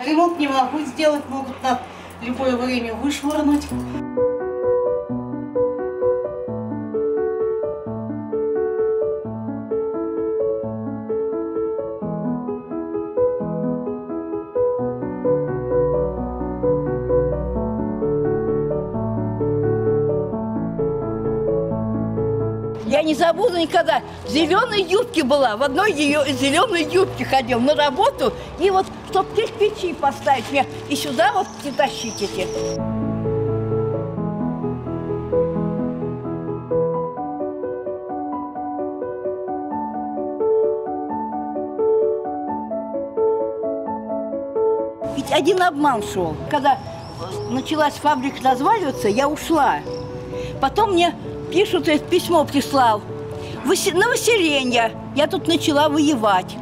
Ремонт не могу сделать, могут на любое время вышвырнуть. Я не забуду никогда. В зеленой юбке была, в одной ее зеленой юбке ходил на работу. И вот, чтобы кирпичи поставить мне, и сюда вот тащить эти. Ведь один обман шел. Когда началась фабрика разваливаться, я ушла. Потом мне пишут, письмо прислал. На выселение. Я тут начала воевать.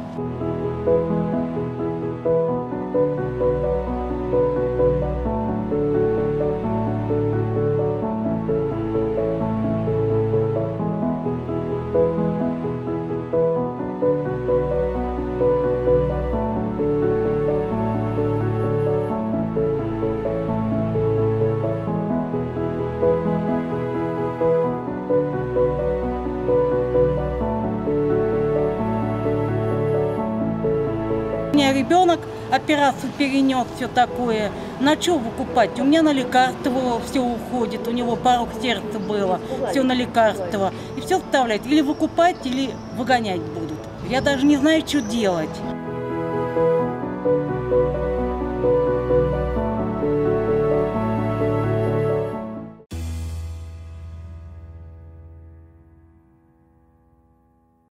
У меня ребенок операцию перенес, все такое. На что выкупать? У меня на лекарства все уходит, у него порог сердца было, все на лекарства. И все вставляет. Или выкупать, или выгонять будут. Я даже не знаю, что делать.